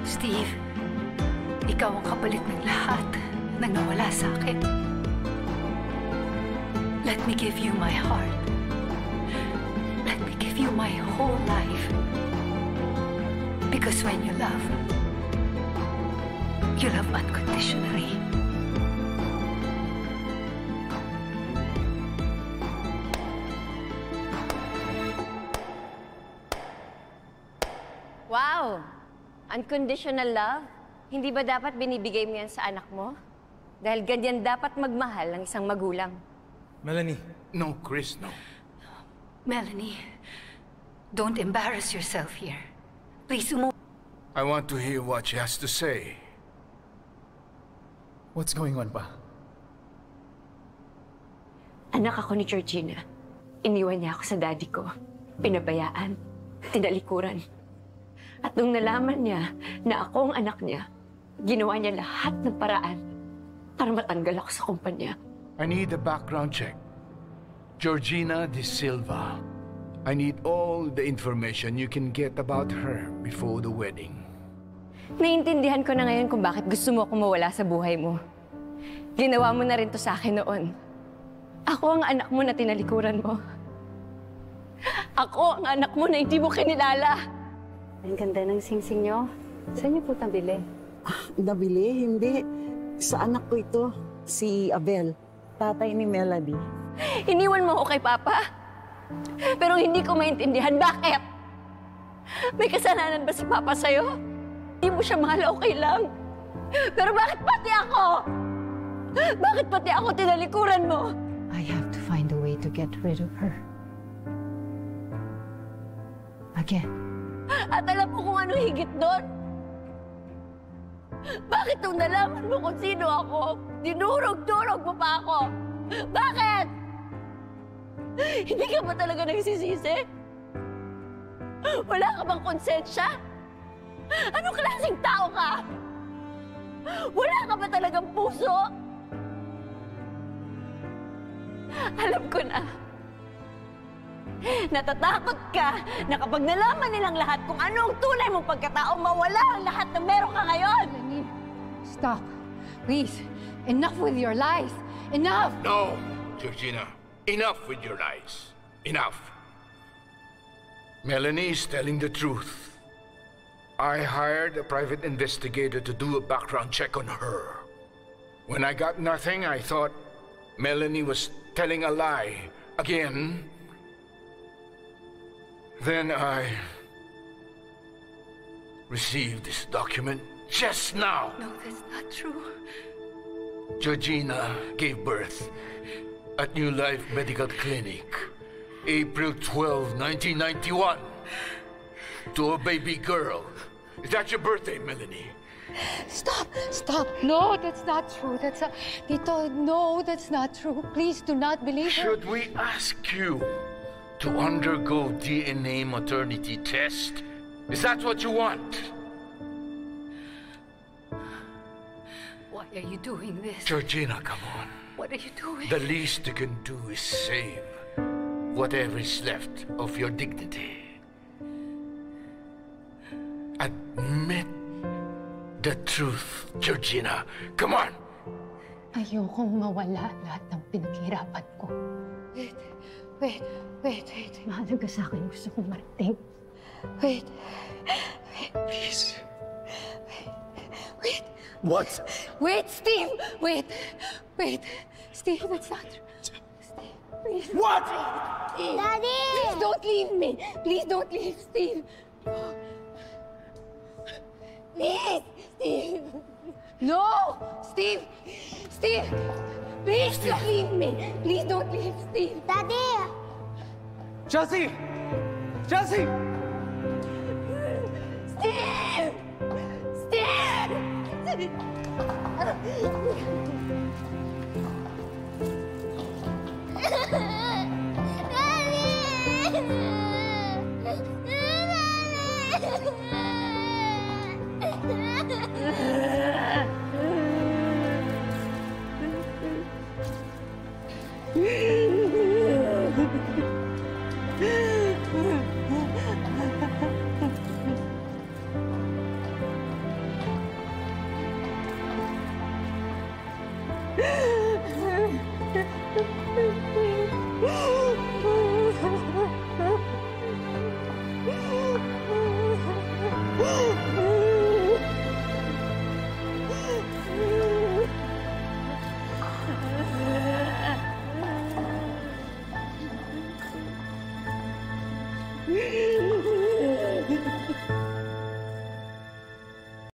Steve, ikaw ang kapalit ng lahat ng nawala sa akin. Let me give you my heart. Let me give you my whole life. Because when you love unconditionally. Wow! Unconditional love? Hindi ba dapat binibigay mo yan sa anak mo? Dahil ganyan dapat magmahal ng isang magulang. Melanie. No, Chris, no. Melanie, don't embarrass yourself here. Please, I want to hear what she has to say. What's going on, Pa? Anak ako ni Georgina. Iniwan niya ako sa daddy ko. Pinabayaan. Tinalikuran. At nung nalaman niya na ako ang anak niya, ginawa niya lahat ng paraan para matanggal ako sa kumpanya. I need a background check. Georgina De Silva. I need all the information you can get about her before the wedding. Naiintindihan ko na ngayon kung bakit gusto mo akong mawala sa buhay mo. Ginawa mo na rin to sa akin noon. Ako ang anak mo na tinalikuran mo. Ako ang anak mo na hindi mo kinilala. Ang ganda ng singsing niyo. Saan niyo po nabili? Nabili? Hindi. Sa anak ko ito, si Abel, tatay ni Melody. Iniwan mo ako kay Papa. Pero hindi ko maintindihan. Bakit? May kasalanan ba si Papa sa'yo? Hindi mo siya mahal, okay lang. Pero bakit pati ako? Bakit pati ako tinalikuran mo? I have to find a way to get rid of her. Again. At alam mo kung ano higit doon? Bakit nung nalaman mo kung sino ako, dinurog-durog mo pa ako? Bakit? Hindi ka ba talaga nagsisisi? Wala ka bang konsensya? Anong klaseng tao ka? Wala ka ba talagang puso? Alam ko na. Natatakot ka na kapag nalaman nilang lahat kung ano ang tunay mong pagkatao, mawala ang lahat na meron ka ngayon. Stop. Please. Enough with your lies. Enough! No, Georgina. Enough with your lies. Enough. Melanie is telling the truth. I hired a private investigator to do a background check on her. When I got nothing, I thought Melanie was telling a lie again. Then I received this document just now. No, that's not true. Georgina gave birth at New Life Medical Clinic, April 12, 1991, to a baby girl. Is that your birthday, Melanie? Stop! Stop! No, that's not true. That's a... Tito, no, that's not true. Please do not believe her. Should we ask you to undergo DNA maternity test? Is that what you want? Why are you doing this? Georgina, come on. What are you doing? The least you can do is save whatever is left of your dignity. Admit the truth, Georgina. Come on! Ayokong mawala lahat ng pinaghirapan ko. Wait. Mahalaga sa akin. Gusto kong marating. Wait. Please. Wait. What? Wait, Steve! Wait. Steve, that's not true. Steve, please. What? Steve. Daddy! Please don't leave me. Please don't leave, Steve. Please, Steve. No! Steve! Please don't leave me. Please don't leave, Steve. Daddy! Chelsea! Chelsea! Steve! Ah!